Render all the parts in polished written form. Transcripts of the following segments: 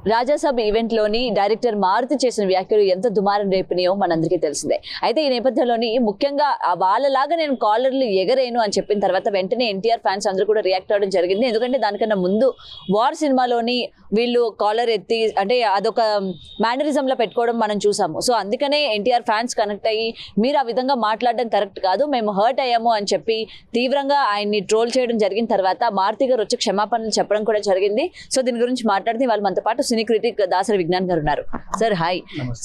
Raja Saab event లోని director Maruti చేసిన వ్యాఖ్యలు ఎంత దుమారం రేపినాయో మనందరికీ తెలిసిందే. అయితే ఈ నేపథ్యంలోని ముఖ్యంగా వాళ్ళలాగా నేను కాలర్లు ఎగరేను అని చెప్పిన తర్వాత వెంటనే ఎన్టీఆర్ ఫ్యాన్స్ అందరూ కూడా రియాక్ట్ అవ్వడం జరిగింది. ఎందుకంటే దానికన్నా ముందు వార్ సినిమాలోని వీళ్ళు కాలర్ ఎత్తి అంటే అదొక మేనరిజం లో పెట్టుకోవడం మనం చూసాము. సో అందుకనే ఎన్టీఆర్ ఫ్యాన్స్ కనెక్ట్ అయ్యి మీరు ఆ విధంగా మాట్లాడడం కరెక్ట్ కాదు, మేము హర్ట్ అయ్యాము అని చెప్పి తీవ్రంగా ఆయన్ని ట్రోల్ చేయడం జరిగిన తర్వాత మారుతి గారు వచ్చి క్షమాపణలు చెప్పడం కూడా జరిగింది. సో దీని గురించి మాట్లాడితే వాళ్ళు మనతో పాటు సినీ క్రిటిక్ దాసరి విజ్ఞాన్ గారు ఉన్నారు. Sir hi.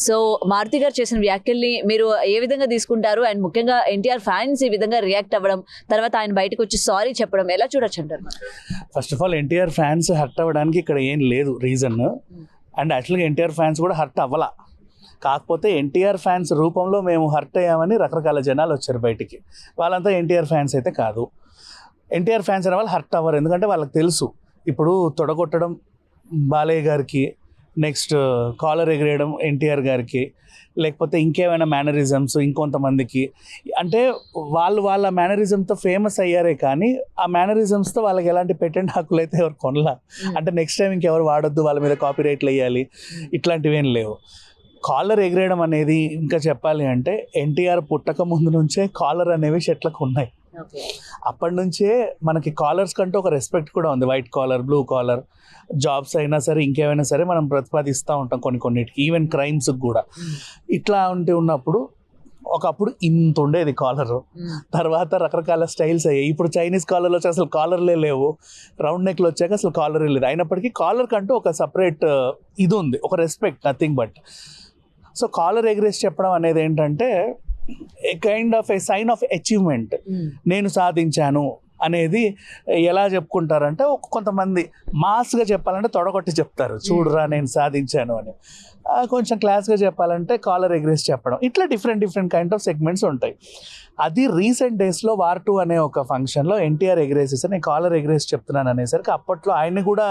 సో మారుతి గారు చేసిన వ్యాఖ్యల్ని మీరు ఏ విధంగా తీసుకుంటారు? అండ్ ముఖ్యంగా ఎన్టీఆర్ ఫ్యాన్స్ ఈ విధంగా రియాక్ట్ అవ్వడం, తర్వాత ఆయన బయటకు వచ్చి సారీ చెప్పడం ఎలా చూడొచ్చు అంటారు? First of all NTR fans hurt అవ్వడానికి ఇక్కడ ఏం లేదు రీజన్. అండ్ యాక్చువల్గా ఎన్టీఆర్ ఫ్యాన్స్ కూడా హర్ట్ అవ్వాల. కాకపోతే ఎన్టీఆర్ ఫ్యాన్స్ రూపంలో మేము హర్ట్ అయ్యామని రకరకాల జనాలు వచ్చారు బయటికి. వాళ్ళంతా ఎన్టీఆర్ ఫ్యాన్స్ అయితే కాదు. ఎన్టీఆర్ ఫ్యాన్స్ అనే వాళ్ళు హర్ట్ అవ్వరు, ఎందుకంటే వాళ్ళకి తెలుసు ఇప్పుడు తొడగొట్టడం బాలయ్య గారికి, నెక్స్ట్ కాలర్ ఎగిరేయడం ఎన్టీఆర్ గారికి, లేకపోతే ఇంకేమైనా మేనరిజమ్స్ ఇంకొంతమందికి, అంటే వాళ్ళ మేనరిజంతో ఫేమస్ అయ్యారే కానీ ఆ మేనరిజమ్స్తో వాళ్ళకి ఎలాంటి పేటెంట్ హక్కులు అయితే ఎవరు కొనలా. అంటే నెక్స్ట్ టైం ఇంకెవరు వాడొద్దు, వాళ్ళ మీద కాపీరైట్లు వేయాలి, ఇట్లాంటివి ఏం లేవు. కాలర్ ఎగిరేయడం అనేది ఇంకా చెప్పాలి అంటే ఎన్టీఆర్ పుట్టక ముందు నుంచే కాలర్ అనేవి షర్ట్లకు ఉన్నాయి. అప్పటి నుంచే మనకి కాలర్స్ కంటూ ఒక రెస్పెక్ట్ కూడా ఉంది. White collar, blue collar, jobs అయినా సరే ఇంకేమైనా సరే మనం ప్రతిపాదిస్తూ ఉంటాం కొన్నిటికి, ఈవెన్ క్రైమ్స్కి కూడా. ఇట్లా ఉన్నప్పుడు ఒకప్పుడు ఇంత ఉండేది కాలర్, తర్వాత రకరకాల స్టైల్స్ అయ్యాయి. ఇప్పుడు చైనీస్ కాలర్లు వచ్చి అసలు కాలర్లే లేవు, రౌండ్ నెక్లు వచ్చాక అసలు కాలరే లేదు. అయినప్పటికీ కాలర్ కంటూ ఒక సపరేట్ ఇది ఉంది, ఒక respect, nothing but. So collar ఎగరేసి చెప్పడం అనేది ఏంటంటే a kind of a sign of achievement. నేను సాధించాను అనేది ఎలా చెప్పుకుంటారంటే కొంతమంది మాస్గా చెప్పాలంటే తొడగొట్టి చెప్తారు, చూడరా నేను సాధించాను అని. కొంచెం క్లాస్గా చెప్పాలంటే కాలర్ ఎగరేసి చెప్పడం. ఇట్లా డిఫరెంట్ కైండ్ ఆఫ్ సెగ్మెంట్స్ ఉంటాయి. అది రీసెంట్ డేస్లో వార్ 2 అనే ఒక ఫంక్షన్లో ఎన్టీఆర్ ఎగరేసేసారు, నేను కాలర్ ఎగరేసి చెప్తున్నాను అనేసరికి అప్పట్లో ఆయన్ని కూడా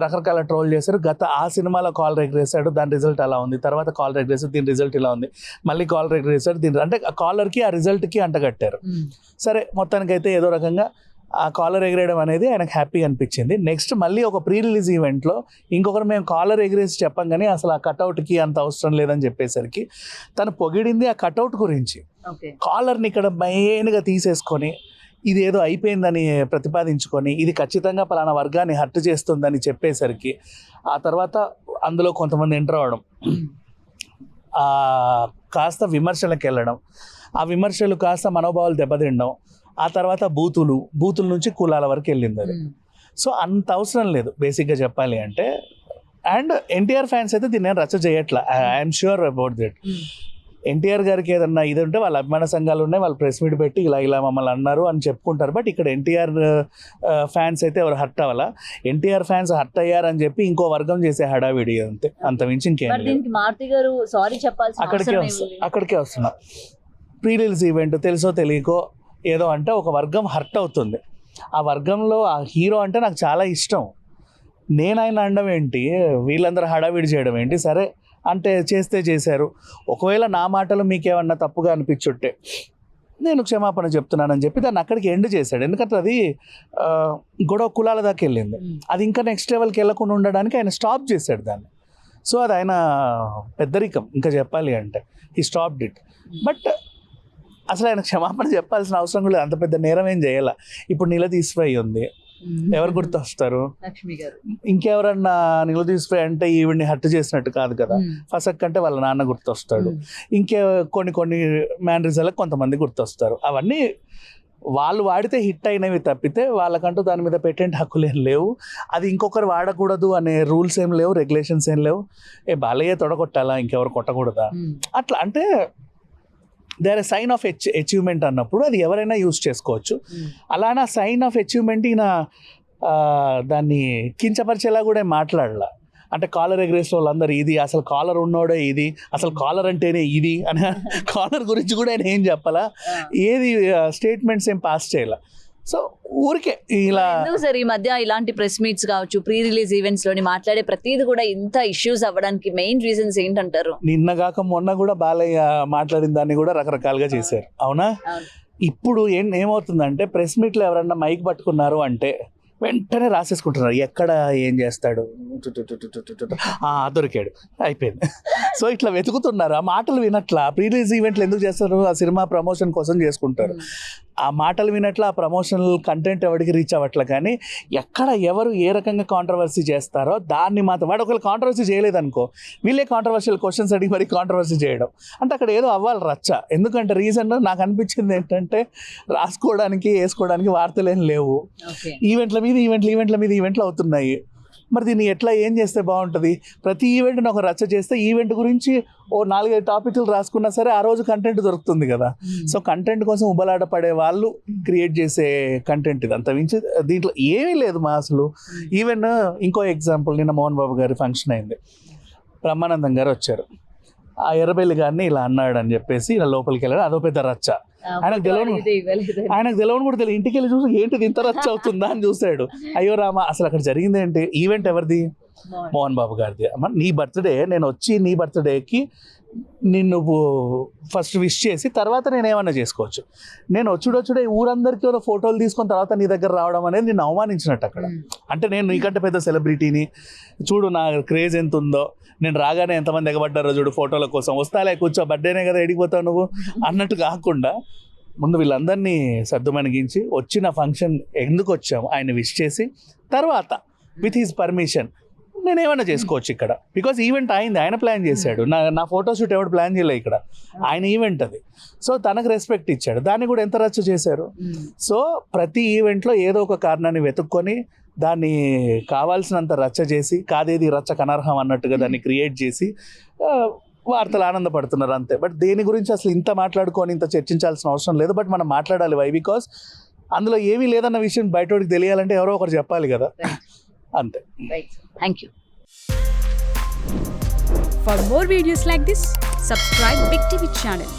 రకరకాల ట్రోల్ చేశారు. ఆ సినిమాలో కాలర్ ఎగరేసాడు, దాని రిజల్ట్ అలా ఉంది, తర్వాత కాలర్ ఎగరేసాడు, దీని రిజల్ట్ ఇలా ఉంది, మళ్ళీ కాలర్ ఎగరేసాడు, దీని అంటే కాలర్కి ఆ రిజల్ట్కి అంటగట్టారు. సరే మొత్తానికైతే ఏదో రకంగా ఆ కాలర్ ఎగరేయడం అనేది ఆయనకు హ్యాపీ అనిపించింది. నెక్స్ట్ మళ్ళీ ఒక ప్రీ రిలీజ్ ఈవెంట్లో ఇంకొకరు మేము కాలర్ ఎగరేసి చెప్పాం కానీ అసలు ఆ కట్అవుట్కి అంత అవసరం లేదని చెప్పేసరికి తను పొగిడింది ఆ కట్అవుట్ గురించి. కాలర్ని ఇక్కడ మెయిన్గా తీసేసుకొని ఇదేదో అయిపోయిందని ప్రతిపాదించుకొని ఇది ఖచ్చితంగా పలానా వర్గాన్ని హర్ట్ చేస్తుందని చెప్పేసరికి ఆ తర్వాత అందులో కొంతమంది ఎంటర్ అవ్వడం, కాస్త విమర్శలకు వెళ్ళడం, ఆ విమర్శలు కాస్త మనోభావాలు దెబ్బతినడం, ఆ తర్వాత బూతుల నుంచి కులాల వరకు వెళ్ళింది అది. సో అంత అవసరం లేదు బేసిక్గా చెప్పాలి అంటే. అండ్ ఎన్టీఆర్ ఫ్యాన్స్ అయితే దీన్ని రచ్చ చేయట్లా, I'm sure about that. NTR గారికి ఏదన్నా ఇది ఉంటే వాళ్ళ అభిమాన సంఘాలు ఉన్నాయి, వాళ్ళు ప్రెస్ మీట్ పెట్టి ఇలా మమ్మల్ని అన్నారు అని చెప్పుకుంటారు. బట్ ఇక్కడ ఎన్టీఆర్ ఫ్యాన్స్ అయితే ఎవరు హర్ట్ అవ్వాలా. ఎన్టీఆర్ ఫ్యాన్స్ హర్ట్ అయ్యారని చెప్పి ఇంకో వర్గం చేసే హడావిడి అంతే, అంత మించి ఇంకేం లేదు. అక్కడికే వస్తున్నా. ప్రీ రిలీజ్ ఈవెంట్ తెలుసో తెలియకో ఏదో అంటే ఒక వర్గం హర్ట్ అవుతుంది. ఆ వర్గంలో ఆ హీరో అంటే నాకు చాలా ఇష్టం, నేను ఆయన అనడం ఏంటి, వీళ్ళందరూ హడావిడి చేయడం ఏంటి? సరే అంటే చేశారు. ఒకవేళ నా మాటలు మీకేమన్నా తప్పుగా అనిపించుంటే నేను క్షమాపణ చెప్తున్నానని చెప్పి దాన్ని అక్కడికి ఎండ్ చేశాడు. ఎందుకంటే అది గొడవ కులాల దాకా వెళ్ళింది, అది ఇంకా నెక్స్ట్ లెవెల్కి వెళ్ళకుండా ఉండడానికి ఆయన స్టాప్ చేశాడు దాన్ని. సో అది ఆయన పెద్దరికం ఇంకా చెప్పాలి అంటే, హీ స్టాప్డ్ ఇట్. బట్ అసలు ఆయన క్షమాపణ చెప్పాల్సిన అవసరం కూడా అంత పెద్ద నేరం ఏం చేయాల. ఇప్పుడు నిలదీసిపోయి ఉంది, ఎవరు గుర్తొస్తారు? ఇంకెవరన్నా నిలదీసిపోయి అంటే ఈవిడ్ని హర్ట్ చేసినట్టు కాదు కదా. ఫసక్ అంటే వాళ్ళ నాన్న గుర్తొస్తాడు, ఇంకే కొన్ని మ్యానరిజాలకు కొంతమంది గుర్తొస్తారు. అవన్నీ వాళ్ళు వాడితే హిట్ అయినవి తప్పితే వాళ్ళకంటూ దాని మీద పేటెంట్ హక్కులు ఏం లేవు. అది ఇంకొకరు వాడకూడదు అనే రూల్స్ ఏం లేవు, రెగ్యులేషన్స్ ఏం లేవు. బాలయ్య తొడగొట్టాలా, ఇంకెవరు కొట్టకూడదా, అట్లా అంటే they are a sign of achievement అన్నప్పుడు అది ఎవరైనా యూజ్ చేసుకోవచ్చు. అలానే సైన్ ఆఫ్ అచీవ్మెంట్ ఈయన దాన్ని కించపరిచేలా కూడా మాట్లాడాల. అంటే కాలర్ ఎగరేసిన వాళ్ళందరూ ఇది, అసలు కాలర్ ఉన్నోడే ఇది, అసలు కాలర్ అంటేనే ఇది అని కాలర్ గురించి కూడా ఆయన ఏం చెప్పాలా, ఏది స్టేట్మెంట్స్ ఏం పాస్ చేయాల. సో ఊరికే ఇలా సార్ ఈ మధ్య ఇలాంటి ప్రెస్ మీట్స్ కావచ్చు, ప్రీ రిలీజ్ ఈవెంట్స్ లోని మాట్లాడే ప్రతిది కూడా ఇంత ఇష్యూస్ అవ్వడానికి మెయిన్ రీజన్స్ ఏంటంటారు? నిన్నగాక మొన్న కూడా బాలయ్య మాట్లాడిన దాన్ని కూడా రకరకాలుగా చేశారు, అవునా? ఇప్పుడు ఏమవుతుందంటే ప్రెస్ మీట్లో ఎవరన్నా మైక్ పట్టుకున్నారు అంటే వెంటనే రాసేసుకుంటున్నారు, ఎక్కడ ఏం చేస్తాడు, దొరికాడు, అయిపోయింది. సో ఇట్లా వెతుకుతున్నారు. ఆ మాటలు వినట్లా. ప్రీ రిలీజ్ ఈవెంట్లు ఎందుకు చేస్తారు? ఆ సినిమా ప్రమోషన్ కోసం చేసుకుంటారు. ఆ మాటలు వినట్లా, ఆ ప్రమోషనల్ కంటెంట్ ఎవరికి రీచ్ అవ్వట్లే. కానీ ఎక్కడ ఎవరు ఏ రకంగా కాంట్రవర్సీ చేస్తారో దాన్ని మాత్రం, వాడు ఒకవేళ కాంట్రవర్సీ చేయలేదనుకో, వీళ్ళే కాంట్రవర్షియల్ క్వశ్చన్స్ అడిగి మరి కాంట్రవర్సీ చేయడం అంటే అక్కడ ఏదో అవ్వాలి రచ్చ. ఎందుకంటే రీజన్ నాకు అనిపించింది ఏంటంటే, రాసుకోవడానికి వేసుకోవడానికి వార్తలు ఏం లేవు. ఈవెంట్ల మీద ఈవెంట్లు అవుతున్నాయి. మరి దీన్ని ఎట్లా ఏం చేస్తే బాగుంటుంది? ప్రతి ఈవెంట్ని ఒక రచ్చ చేస్తే ఈవెంట్ గురించి ఓ 4-5 టాపిక్లు రాసుకున్నా సరే ఆ రోజు కంటెంట్ దొరుకుతుంది కదా. సో కంటెంట్ కోసం ఉబలాట పడే వాళ్ళు క్రియేట్ చేసే కంటెంట్ ఇది. అంత మించి దీంట్లో ఏమీ లేదు మా అసలు. ఈవెన్ ఇంకో ఎగ్జాంపుల్, నిన్న మోహన్ బాబు గారి ఫంక్షన్ అయింది. బ్రహ్మానందం గారు వచ్చారు. ఆ ఎర్రబెల్లి గారిని ఇలా అన్నాడు అని చెప్పేసి ఇలా లోపలికి వెళ్ళాడు. అదో పెద్ద రచ్చ. ఆయనకు తెలియని కూడా తెలియదు. ఇంటికి వెళ్ళి చూసి ఏంటిది ఇంత రచ్చ అవుతుందా అని చూశాడు. అయ్యో రామా, అసలు అక్కడ జరిగింది ఏంటి? ఈవెంట్ ఎవరిది? మోహన్ బాబు గారిది. అమ్మ నీ బర్త్డే, నేను వచ్చి నీ బర్త్డేకి నిన్ను ఫస్ట్ విష్ చేసి తర్వాత నేను ఏమన్నా చేసుకోవచ్చు. నేను వచ్చుడే ఊరందరికీ ఫోటోలు తీసుకొని తర్వాత నీ దగ్గర రావడం అనేది నిన్ను అవమానించినట్టు అక్కడ. అంటే నేను నీకంటే పెద్ద సెలబ్రిటీని, చూడు నా క్రేజ్ ఎంత ఉందో, నేను రాగానే ఎంతమంది ఎగబడ్డారో చూడు ఫోటోల కోసం, వస్తాలే కూర్చో, బర్త్డేనే కదా ఎడిగిపోతావు నువ్వు అన్నట్టు కాకుండా ముందు వీళ్ళందరినీ సర్దుమణిగించి వచ్చిన ఫంక్షన్ ఎందుకు వచ్చాము ఆయన విష్ చేసి తర్వాత విత్ హిజ్ పర్మిషన్ నేను ఏమైనా చేసుకోవచ్చు ఇక్కడ. బికాజ్ ఈవెంట్ అయింది, ఆయన ప్లాన్ చేశాడు. నా ఫోటోషూట్ ఎవడు ప్లాన్ చేయలే, ఇక్కడ ఆయన ఈవెంట్ అది. సో తనకు రెస్పెక్ట్ ఇచ్చాడు. దాన్ని కూడా ఎంత రచ్చ చేశారు. సో ప్రతి ఈవెంట్లో ఏదో ఒక కారణాన్ని వెతుక్కొని దాన్ని కావాల్సినంత రచ్చ చేసి, కాదేది రచ్చకు అనర్హం అన్నట్టుగా దాన్ని క్రియేట్ చేసి వార్తలు ఆనందపడుతున్నారు అంతే. బట్ దేని గురించి అసలు ఇంత మాట్లాడుకొని ఇంత చర్చించాల్సిన అవసరం లేదు. బట్ మనం మాట్లాడాలి. వై? బికాస్ అందులో ఏమీ లేదన్న విషయం బయటోడికి తెలియాలంటే ఎవరో ఒకరు చెప్పాలి కదా, అంతే. Thank you. For more videos like this, subscribe Big TV channel.